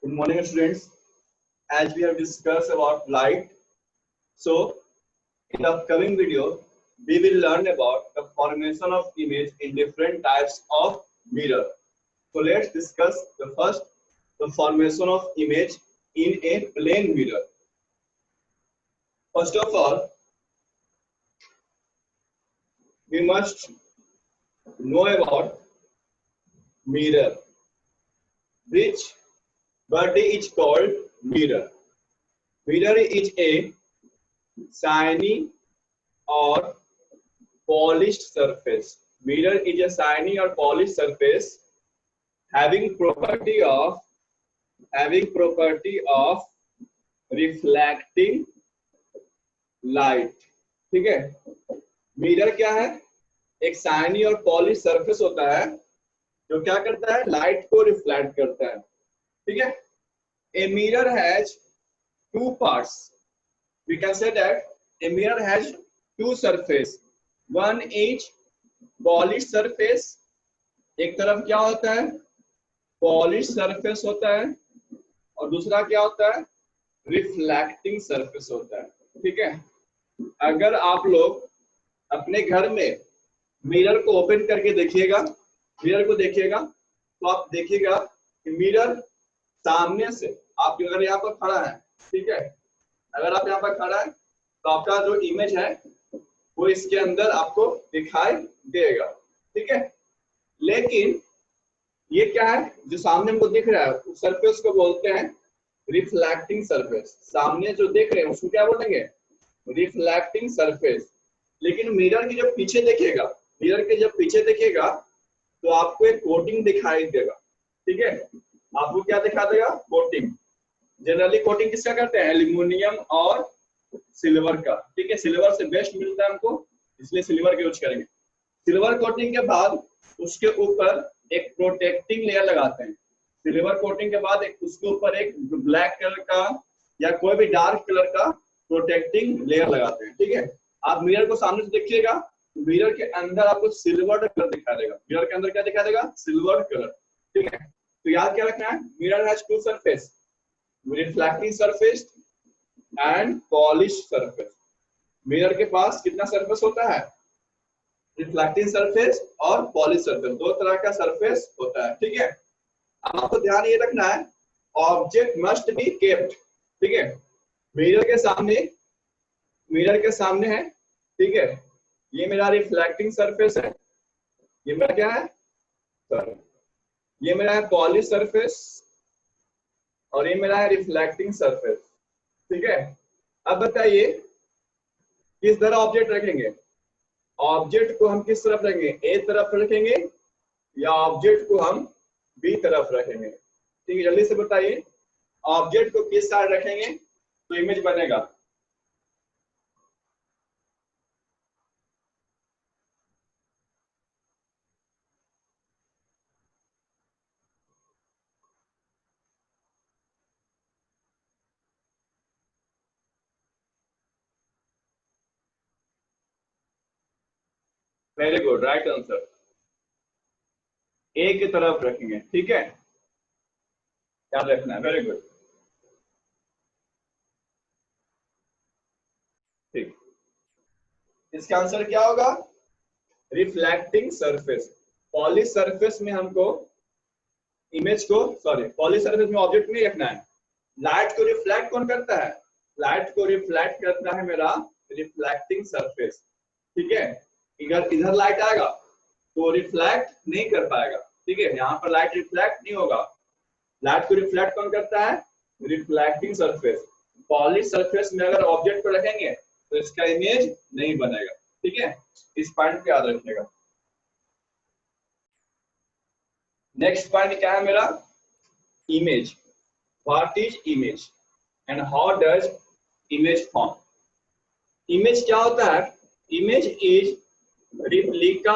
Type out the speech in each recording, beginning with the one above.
Good morning, students. As we have discussed about light, so in the upcoming video, we will learn about the formation of image in different types of mirror. So let's discuss the first, the formation of image in a plane mirror. First of all, we must know about mirror, which body is called mirror. Mirror is a shiny or polished surface. Mirror is a shiny or polished surface having property of reflecting light. ठीक है, mirror क्या है? एक shiny और polish surface होता है जो क्या करता है? लाइट को रिफ्लेक्ट करता है. ठीक है, a mirror has two parts. We can say that a mirror has two surface. One is polished surface. एक तरफ क्या होता है? Polished surface होता है और दूसरा क्या होता है? Reflecting surface होता है. ठीक है, अगर आप लोग अपने घर में मिरर को ओपन करके देखिएगा, मिरर को देखिएगा तो आप देखिएगा कि मिरर सामने से आप अगर यहाँ पर खड़ा है, ठीक है, अगर आप यहाँ पर खड़ा है तो आपका जो इमेज है वो इसके अंदर आपको दिखाई देगा. ठीक है, लेकिन ये क्या है जो सामने हमको दिख रहा है उस सरफेस को बोलते हैं रिफ्लेक्टिंग सरफेस. सामने जो देख रहे हैं उसको क्या बोलेंगे? Reflecting surface. लेकिन मिरर के जब पीछे देखिएगा, मिरर के जब पीछे देखिएगा तो आपको एक कोटिंग दिखाई देगा. ठीक है, आपको क्या दिखा देगा? कोटिंग. जनरली कोटिंग किसका करते हैं? एल्यूमिनियम और सिल्वर का. ठीक है, सिल्वर से बेस्ट मिलता है हमको, इसलिए सिल्वर का यूज करेंगे. सिल्वर कोटिंग के बाद उसके ऊपर एक प्रोटेक्टिंग लेयर लगाते हैं. सिल्वर कोटिंग के बाद उसके ऊपर एक ब्लैक कलर का या कोई भी डार्क कलर का प्रोटेक्टिंग लेयर लगाते हैं. ठीक है, आप मिरर को सामने से देखिएगा, मिरर के अंदर आपको सिल्वर कलर दिखा देगा. मिरर के अंदर क्या दिखा देगा? Silver colour. ठीक है, तो याद क्या रखना है? Mirror has two surface, reflecting surface and polish surface. Mirror के पास कितना सरफेस होता है? रिफ्लेक्टिंग सरफेस और पॉलिश सरफेस, दो तरह का सरफेस होता है. ठीक है, आपको ध्यान ये रखना है ऑब्जेक्ट मस्ट बी केप्ट. ठीक है, मिरर के सामने है. ठीक है, ये मेरा रिफ्लेक्टिंग सरफेस है, ये मेरा क्या है? सॉरी, ये मेरा है पॉलिश सरफेस और ये मेरा है रिफ्लेक्टिंग सरफेस. ठीक है, अब बताइए किस तरह ऑब्जेक्ट रखेंगे? ऑब्जेक्ट को हम किस तरफ रखेंगे? ए तरफ रखेंगे या ऑब्जेक्ट को हम बी तरफ रखेंगे? ठीक है, जल्दी से बताइए ऑब्जेक्ट को किस साइड रखेंगे तो इमेज बनेगा? Very good, right answer. A की तरफ रखेंगे. ठीक है, याद रखना है. Very good. ठीक, इसका आंसर क्या होगा? Reflecting surface. पॉलिश सरफेस में हमको इमेज को, सॉरी, पॉलिश सरफेस में ऑब्जेक्ट नहीं रखना है. लाइट को रिफ्लेक्ट कौन करता है? लाइट को रिफ्लेक्ट करता है मेरा रिफ्लेक्टिंग सरफेस. ठीक है, इधर लाइट आएगा तो रिफ्लेक्ट नहीं कर पाएगा. ठीक है, यहाँ पर लाइट रिफ्लेक्ट नहीं होगा. लाइट को रिफ्लेक्ट कौन करता है? Reflecting surface. पॉलिश सरफेस में अगर ऑब्जेक्ट को रखेंगे तो इसका इमेज नहीं बनेगा. ठीक है, इस पॉइंट पे याद रखिएगा. नेक्स्ट पॉइंट क्या है मेरा? Image. What is image and how does image form? Image क्या होता है? Image is replica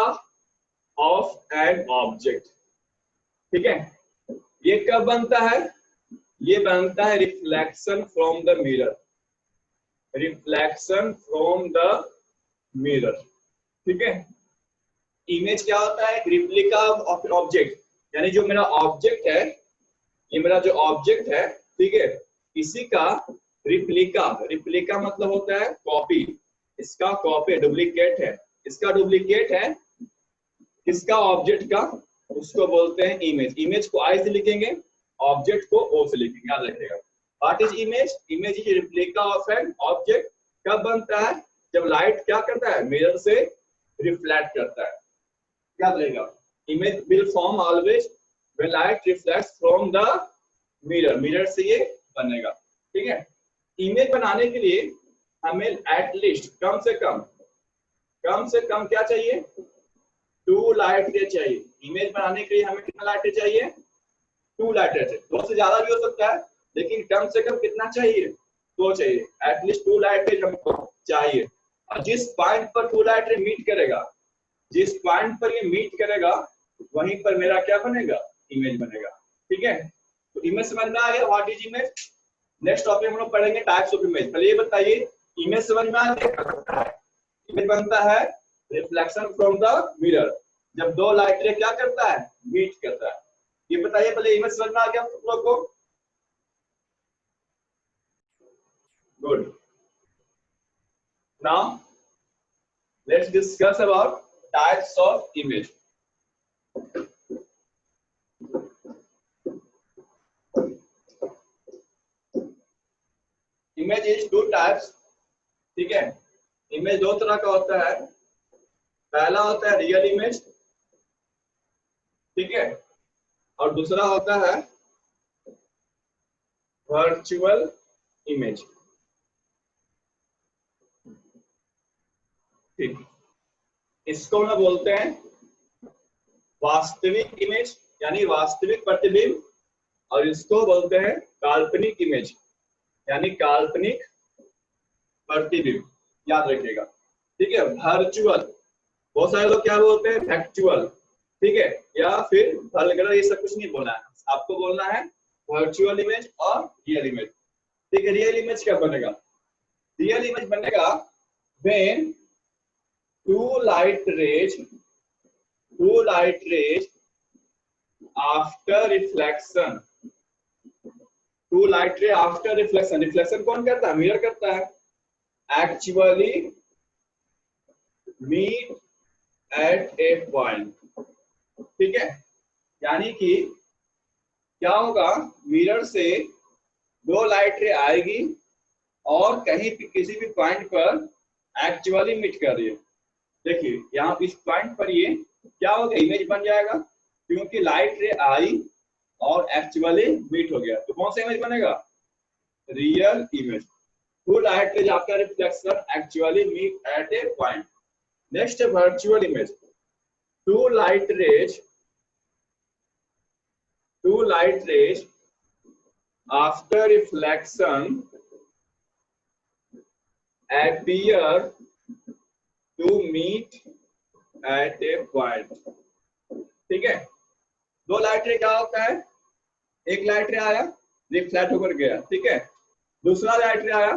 of an object. ठीक है, ये कब बनता है? ये बनता है reflection from the mirror. Reflection from the mirror. ठीक है, इमेज क्या होता है? रिप्लिका ऑफ ऑब्जेक्ट, यानी जो मेरा ऑब्जेक्ट है ये मेरा जो ऑब्जेक्ट है, ठीक है, इसी का रिप्लिका, रिप्लिका मतलब होता है कॉपी, इसका कॉपी डुप्लीकेट है, इसका डुप्लीकेट है किसका, ऑब्जेक्ट का, उसको बोलते हैं इमेज। इमेज को आई से लिखेंगे, ऑब्जेक्ट को ओ से लिखेंगे, याद रखिएगा। What is image? Image is replica of an object. कब बनता है? जब लाइट क्या करता है, मिरर से रिफ्लेक्ट करता है, याद रहेगा। Image will form always when light reflects from the mirror, mirror से ये बनेगा, ठीक है। इमेज बनाने के लिए हमें एटलीस्ट कम से कम क्या चाहिए, 2 लाइट रे चाहिए। इमेज बनाने के लिए हमें कितना लाइट रे चाहिए, 2 लाइट रे चाहिए। 2 से ज्यादा भी हो सकता है, लेकिन कम से कम कितना चाहिए, 2 चाहिए, एटलीस्ट 2 लाइट रे हमको चाहिए। और जिस पॉइंट पर 2 लाइट रे मीट करेगा, जिस पॉइंट पर ये मीट करेगा, वहीं पर मेरा क्या बनेगा, इमेज बनेगा, ठीक है। तो इमेज समझ में आ गया, what is image. Next topic हम लोग पढ़ेंगे टाइप्स ऑफ इमेज। पहले ये बताइए, इमेज समझ में आ गया। इमेज बनता है रिफ्लेक्शन फ्रॉम द मिरर, जब 2 लाइट रे क्या करता है, मीट करता है। ये बताइए पहले, इमेज समझ में आ गया आप लोग को। Good. Now let's discuss about types of image. Image is 2 types, ठीक है। इमेज 2 तरह का होता है। पहला होता है रियल इमेज, ठीक है, और दूसरा होता है वर्चुअल इमेज, ठीक। इसको हम बोलते हैं वास्तविक इमेज, यानी वास्तविक प्रतिबिंब, और इसको बोलते हैं काल्पनिक इमेज, यानी काल्पनिक प्रतिबिंब, याद रखिएगा, ठीक है। वर्चुअल, बहुत सारे लोग क्या बोलते हैं, फैक्चुअल, ठीक है, या फिर वल्गर, ये सब कुछ नहीं बोलना है, आपको बोलना है वर्चुअल इमेज और रियल इमेज, ठीक है। रियल इमेज क्या बनेगा, रियल इमेज बनेगा when two light rays after reflection, two light ray after reflection, reflection कौन करता है, मिरर करता है, actually meet at a point, ठीक है। यानी कि क्या होगा, मिरर से 2 लाइट रे आएगी और कहीं भी किसी भी पॉइंट पर एक्चुअली मीट कर रही है। देखिए यहाँ इस पॉइंट पर ये क्या होगा, इमेज बन जाएगा, क्योंकि लाइट रे आई और एक्चुअली मीट हो गया। तो कौन सा इमेज बनेगा, real image. Two light rays after reflection actually meet at a point. Next है virtual image. Two light rays after reflection appear to meet at a point, ठीक है। 2 लाइट रे क्या होता है, एक लाइट रे आया, रिफ्लेक्ट होकर गया, ठीक है, दूसरा लाइट रे आया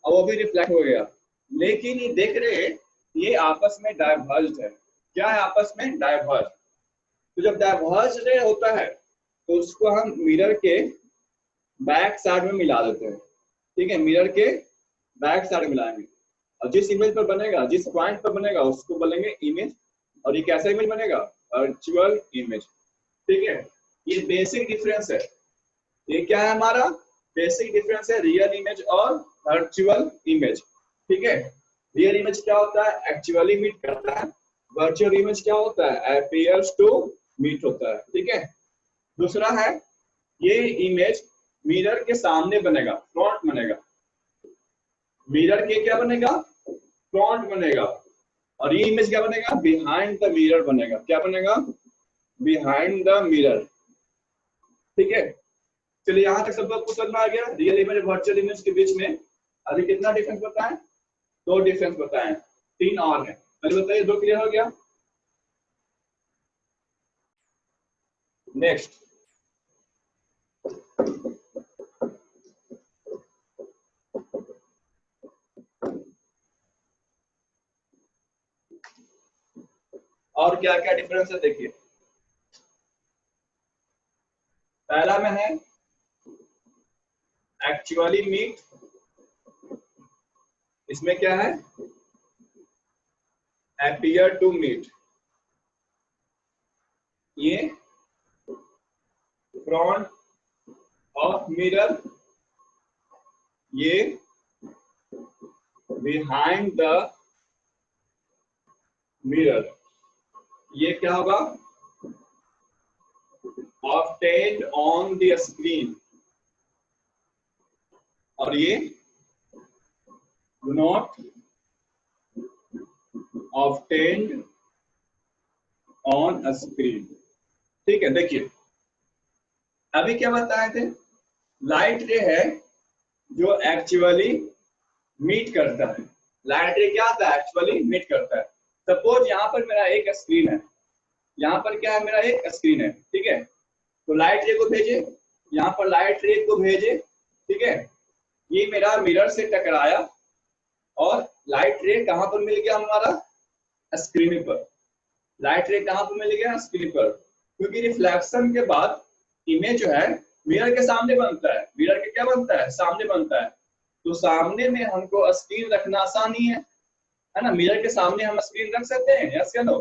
और वो भी रिफ्लेक्ट हो गया, लेकिन ये देख रहे ये आपस में डाइवर्ज है। क्या है आपस में, डाइवर्ज। तो जब डाइवर्ज रे होता है तो उसको हम मिरर के बैक साइड में मिला देते हैं, ठीक है, मिरर के बैक साइड में मिलाएंगे, और जिस इमेज पर बनेगा, जिस पॉइंट पर बनेगा उसको बोलेंगे इमेज, और ये कैसा इमेज बनेगा, वर्चुअल इमेज, ठीक है। ये बेसिक डिफरेंस है, ये क्या है हमारा बेसिक डिफरेंस है, रियल इमेज और वर्चुअल इमेज, ठीक है। रियल इमेज क्या होता है, एक्चुअली मीट करता है, वर्चुअल इमेज क्या होता है, अपीयर्स टू मीट होता है, ठीक है। दूसरा है, ये इमेज मिरर के सामने बनेगा, फ्रंट बनेगा, मिरर के क्या बनेगा, फ्रंट बनेगा, और ये इमेज क्या बनेगा, बिहाइंड द मिरर बनेगा। क्या बनेगा, बिहाइंड द मिरर, ठीक है। चलिए यहाँ तक सब लोग को समझ में आ गया रियल इमेज और वर्चुअल इमेज के बीच में अभी कितना डिफरेंस बताएं, 2 डिफरेंस बताएं, 3 और है, पहले बताइए 2 क्लियर हो गया। नेक्स्ट, और क्या क्या डिफरेंस है देखिए। में है एक्चुअली मीट, इसमें क्या है appear to meet, ये फ्रंट ऑफ मिरर, ये बिहाइंड द मिरर, ये क्या होगा obtained on the screen, और ये not obtained on a screen। ठीक है, देखिए अभी क्या बताए थे, लाइट रे है जो एक्चुअली मीट करता है, लाइट रे क्या आता है एक्चुअली मीट करता है। सपोज यहाँ पर मेरा एक स्क्रीन है, यहाँ पर क्या है मेरा एक स्क्रीन है, ठीक है, तो लाइट रे को भेजे, यहाँ पर लाइट रे को भेजे, ठीक है, ये मेरा मिरर से टकराया और लाइट रे कहां पर मिल गया हमारा स्क्रीन पर, लाइट रे कहां पर मिल गया स्क्रीन पर, क्योंकि रिफ्लेक्शन के बाद इमेज जो है मिरर के सामने बनता है, मिरर के क्या बनता है सामने बनता है, तो सामने में हमको स्क्रीन रखना आसान ही है ना, मिरर के सामने हम स्क्रीन रख सकते हैं, यस या नो,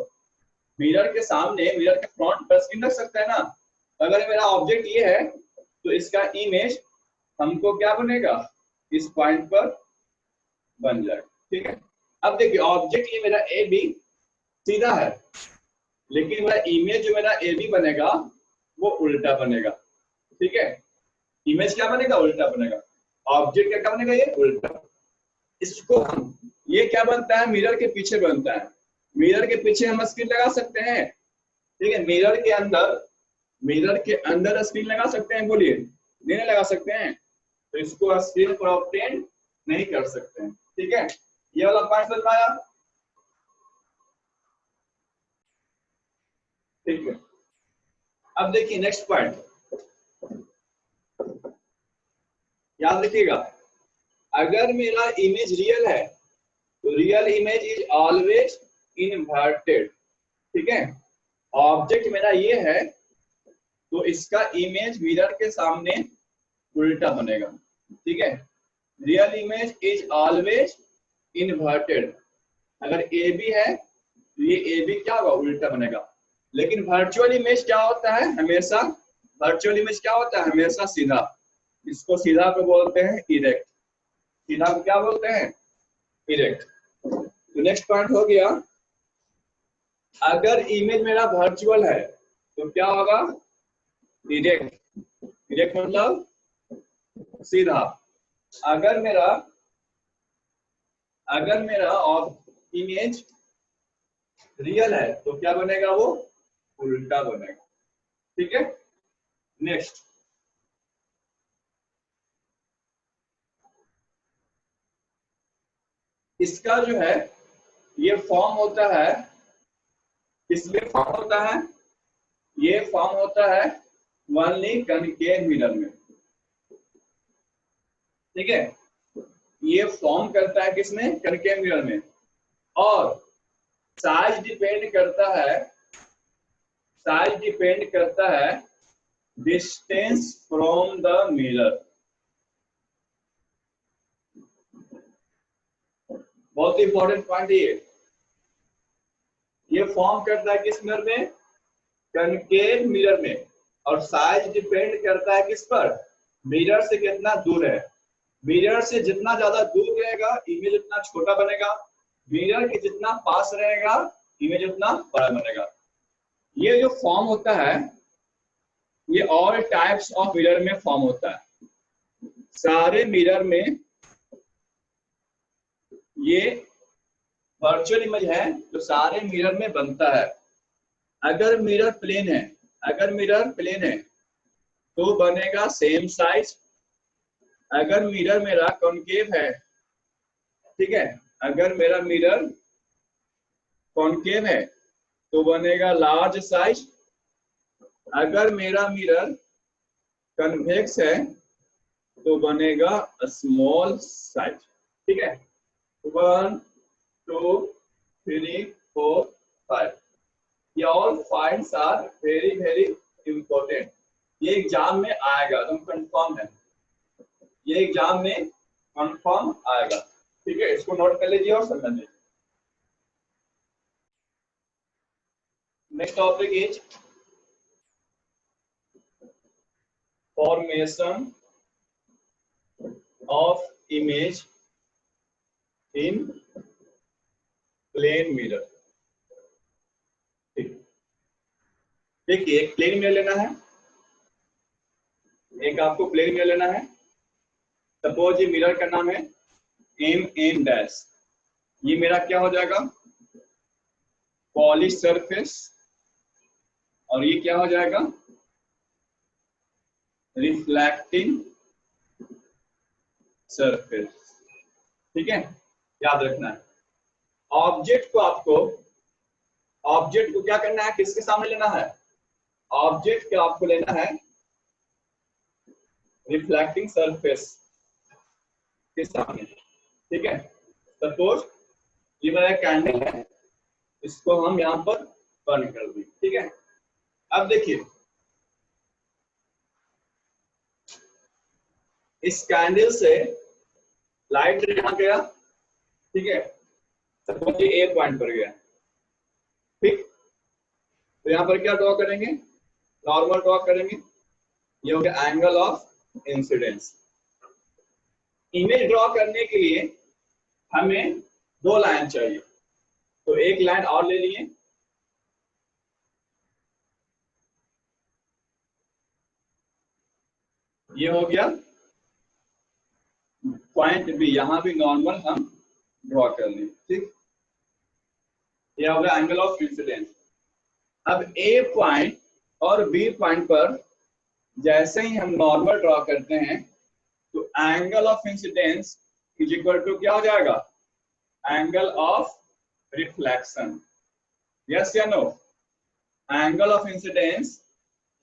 मिरर के सामने मिरर के फ्रंट पर स्क्रीन रख सकते हैं ना। अगर मेरा ऑब्जेक्ट ये है तो इसका इमेज हमको क्या बनेगा इस पॉइंट पर बन जाएगा, ठीक है। अब देखिए ऑब्जेक्ट ये मेरा ए बी सीधा है, लेकिन मेरा इमेज जो मेरा ए बी बनेगा वो उल्टा बनेगा, ठीक है, इमेज क्या बनेगा उल्टा बनेगा, ऑब्जेक्ट क्या बनेगा ये उल्टा। इसको हम ये क्या बनता है मिरर के पीछे बनता है, मिरर के पीछे हम स्क्रीन लगा सकते हैं, ठीक है, मिरर के अंदर स्क्रीन लगा सकते हैं, बोलिए नहीं लगा सकते हैं, तो इसको स्क्रीन पर ऑब्टेन नहीं कर सकते हैं, ठीक है, ये वाला पॉइंट समझ में आया, ठीक है। अब देखिए नेक्स्ट पॉइंट याद रखिएगा, अगर मेरा इमेज रियल है तो real image is always inverted, ठीक है, ऑब्जेक्ट मेरा ये है तो इसका इमेज मिरर के सामने उल्टा बनेगा, ठीक है, real image is always inverted, अगर ए बी है तो ये ए बी क्या होगा उल्टा बनेगा, लेकिन वर्चुअल इमेज क्या होता है हमेशा, वर्चुअल इमेज क्या होता है हमेशा सीधा, इसको सीधा को बोलते हैं इरेक्ट, सीधा को क्या बोलते हैं इरेक्ट। तो नेक्स्ट पॉइंट हो गया, अगर इमेज मेरा वर्चुअल है तो क्या होगा इरेक्ट, इरेक्ट मतलब सीधा, अगर मेरा इमेज रियल है तो क्या बनेगा वो उल्टा बनेगा, ठीक है। नेक्स्ट इसका जो है ये फॉर्म होता है, किसमें फॉर्म होता है, ये फॉर्म होता है ओनली कनकेव मिरर में, ठीक है, ये फॉर्म करता है किसमें कनकेव मिरर में, और साइज डिपेंड करता है डिस्टेंस फ्रॉम द मिरर, बहुत इंपॉर्टेंट पॉइंट ये फॉर्म करता है किस मिरर में कनकेव मिरर में, और साइज डिपेंड करता है किस पर मिरर से कितना दूर है, मिरर से जितना ज्यादा दूर रहेगा इमेज उतना छोटा बनेगा, मिरर के जितना पास रहेगा इमेज उतना बड़ा बनेगा। ये जो फॉर्म होता है ये ऑल टाइप्स ऑफ मिरर में फॉर्म होता है, सारे मिरर में ये वर्चुअल इमेज है जो सारे मिरर में बनता है। अगर मिरर प्लेन है तो बनेगा सेम साइज, अगर मिरर मेरा कॉन्केव है, ठीक है, अगर मेरा मिरर कॉन्केव है तो बनेगा लार्ज साइज, अगर मेरा मिरर कन्वेक्स है तो बनेगा स्मॉल साइज, ठीक है। 1 2 3 4 5 ये all points are very very important, ये एग्जाम में आएगा, तुम कंफर्म है, ये एग्जाम में कंफर्म आएगा। ठीक है, इसको नोट कर लीजिए और समझ लीजिए। Next topic is formation of image in plane mirror. ठीक, देखिए एक प्लेन मिरर लेना है, एक आपको प्लेन मिरर लेना है। सपोज ये मिरर का नाम है एम एम डैश, ये मेरा क्या हो जाएगा, पॉलिश सरफेस, और ये क्या हो जाएगा, रिफ्लेक्टिंग सरफेस। ठीक है, याद रखना है। ऑब्जेक्ट को आपको, ऑब्जेक्ट को क्या करना है, किसके सामने लेना है, ऑब्जेक्ट को आपको लेना है रिफ्लेक्टिंग सरफेस के सामने। ठीक है, सपोज ये मेरा कैंडल है, इसको हम यहाँ पर बंद कर दें। ठीक है, अब देखिए इस कैंडल से लाइट यहाँ गया। ठीक है, सपोज ये ए पॉइंट पर गया। ठीक, तो यहाँ पर क्या ड्रॉ करेंगे, नॉर्मल ड्रॉ करेंगे, ये हो गया angle of incidence. Image draw करने के लिए हमें दो लाइन चाहिए, तो एक लाइन और ले लिए, ये हो गया पॉइंट बी, यहां भी नॉर्मल हम ड्रॉ कर लिए। ठीक, ये हो गया एंगल ऑफ इंसिडेंस। अब ए पॉइंट और बी पॉइंट पर जैसे ही हम नॉर्मल ड्रॉ करते हैं तो angle of incidence is equal to क्या हो जाएगा, एंगल ऑफ रिफ्लेक्शन। यस या नो, एंगल ऑफ इंसिडेंस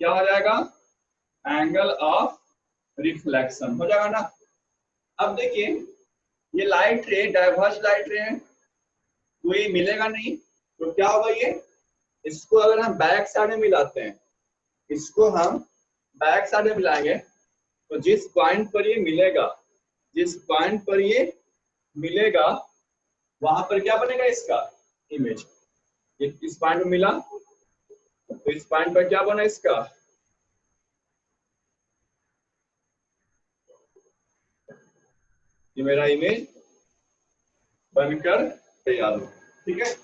क्या हो जाएगा, एंगल ऑफ रिफ्लेक्शन हो जाएगा ना। अब देखिए ये लाइट रे डाइवर्स लाइट रे है, कोई मिलेगा नहीं, तो क्या होगा, ये इसको अगर हम बैक साइड में मिलाते हैं, इसको हम बैक साइड में मिलाएंगे, तो जिस पॉइंट पर ये मिलेगा, जिस पॉइंट पर ये मिलेगा वहां पर क्या बनेगा इसका इमेज। ये किस पॉइंट में मिला, तो इस पॉइंट पर क्या बना इसका, ये मेरा इमेज बनकर तैयार हो। ठीक है,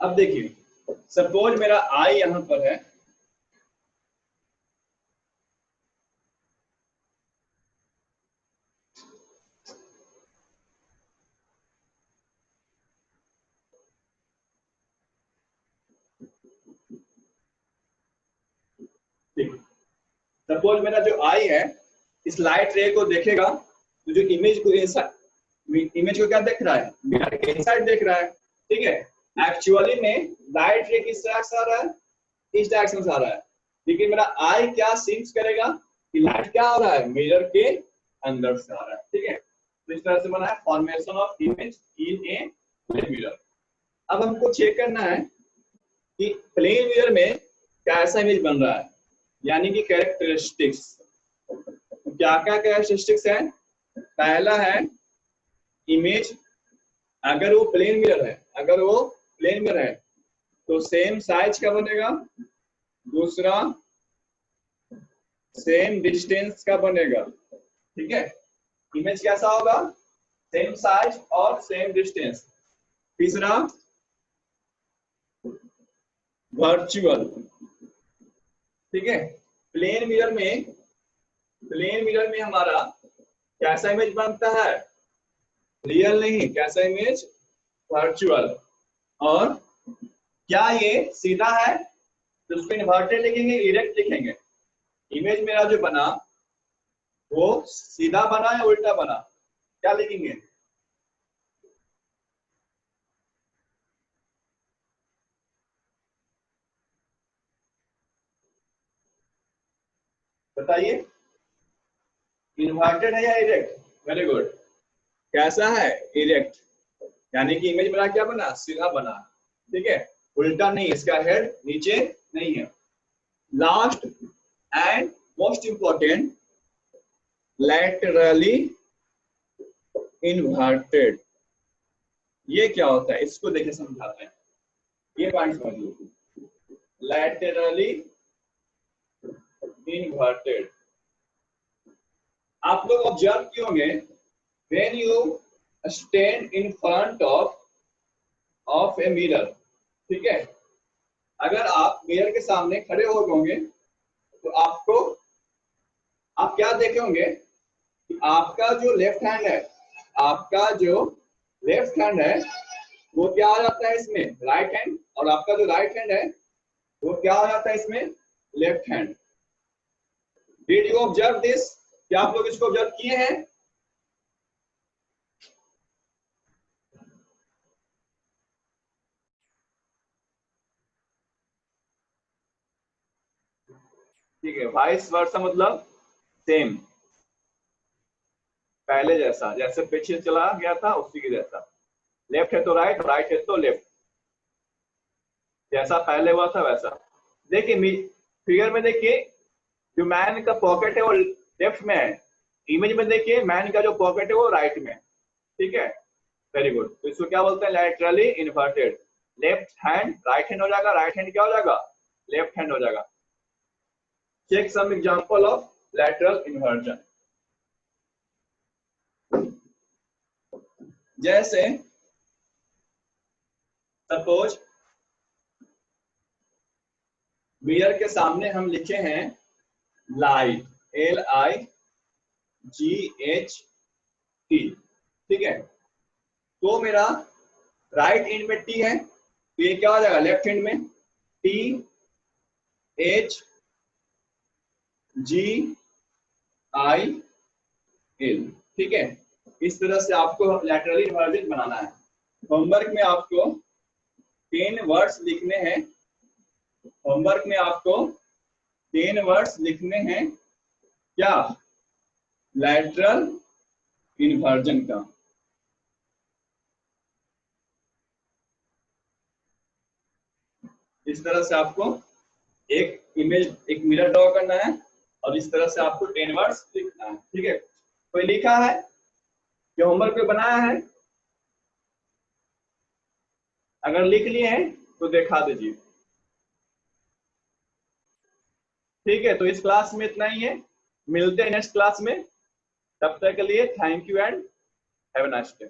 अब देखिए सपोज मेरा आई यहां पर है, ठीक, सपोज मेरा जो आई है इस लाइट रे को देखेगा, तो जो इमेज को इमेज को क्या देख रहा है, मिरर के इनसाइड देख रहा है। ठीक है, एक्चुअली में लाइट रे किस तरह से आ रहा है, इस डायरेक्शन से आ रहा है, लेकिन मेरा आई क्या सिंक्स करेगा कि लाइट क्या आ रहा है, मिरर के अंदर से आ रहा है। ठीक है, तो इस तरह से बना है formation of image in a plane mirror. अब हमको चेक करना है कि प्लेन मिरर में कैसा इमेज बन रहा है, यानी कि कैरेक्टरिस्टिक्स। तो क्या क्या कैरेक्टरिस्टिक्स है, पहला है इमेज, अगर वो प्लेन मिरर है, अगर वो प्लेन मिरर है तो सेम साइज का बनेगा, दूसरा सेम डिस्टेंस का बनेगा। ठीक है, इमेज कैसा होगा, सेम साइज और सेम डिस्टेंस। तीसरा वर्चुअल। ठीक है, प्लेन मिरर में, प्लेन मिरर में हमारा कैसा इमेज बनता है, रियल नहीं, कैसा इमेज, वर्चुअल। और क्या ये सीधा है तो उसको इन्वर्टेड लिखेंगे, इरेक्ट लिखेंगे। इमेज मेरा जो बना वो सीधा बना या उल्टा बना, क्या लिखेंगे, बताइए, इन्वर्टेड है या इरेक्ट। वेरी गुड, कैसा है, इरेक्ट, यानी कि इमेज बना क्या बना, सीधा बना, ठीक है, उल्टा नहीं, इसका हेड नीचे नहीं है। Last and most important, laterally inverted. ये क्या होता है, इसको देखिए समझाते हैं, ये पॉइंट समझ लो। लैटरली इन्वर्टेड, आप लोग ऑब्जर्व किए होंगे, when you stand in front of a mirror, ठीक है, अगर आप मिरर के सामने खड़े हो होंगे तो आपको, आप क्या देखे होंगे कि आपका जो लेफ्ट हैंड है, आपका जो लेफ्ट हैंड है वो क्या हो जाता है इसमें, राइट हैंड, और आपका जो राइट हैंड है वो क्या हो जाता है इसमें, left hand. Did you observe this, क्या आप लोग इसको ऑब्जर्व किए हैं? ठीक है, वाइस वर्सा मतलब सेम, पहले जैसा, जैसे पीछे चला गया था उसी के जैसा, लेफ्ट है तो राइट, राइट है तो लेफ्ट, जैसा पहले हुआ था वैसा। देखिए फिगर में देखिए, जो मैन का पॉकेट है वो लेफ्ट में है, इमेज में देखिए मैन का जो पॉकेट है वो राइट में है, ठीक है, वेरी गुड। तो इसको क्या बोलते हैं, laterally inverted. Left hand right hand हो जाएगा, राइट हैंड क्या हो जाएगा, लेफ्ट हैंड हो जाएगा। Check some example of lateral inversion. जैसे सपोज मिरर के सामने हम लिखे हैं लाइट, LIGHT, ठीक है, तो मेरा राइट एंड में T है, तो ये क्या हो जाएगा, लेफ्ट हैंड में THGIL, ठीक है। इस तरह से आपको लैटरली इन्वर्जन बनाना है। होमवर्क में आपको 10 वर्ड्स लिखने हैं, होमवर्क में आपको 10 वर्ड्स लिखने हैं, क्या, लैटरल इन्वर्जन का। इस तरह से आपको एक इमेज, एक मिरर ड्रॉ करना है और इस तरह से आपको 10 वर्ड्स लिखना है, ठीक है। कोई लिखा है जो होमवर्क पे बनाया है? अगर लिख लिए हैं तो दिखा दीजिए, ठीक है। तो इस क्लास में इतना ही है, मिलते हैं नेक्स्ट क्लास में, तब तक के लिए thank you and have a nice day.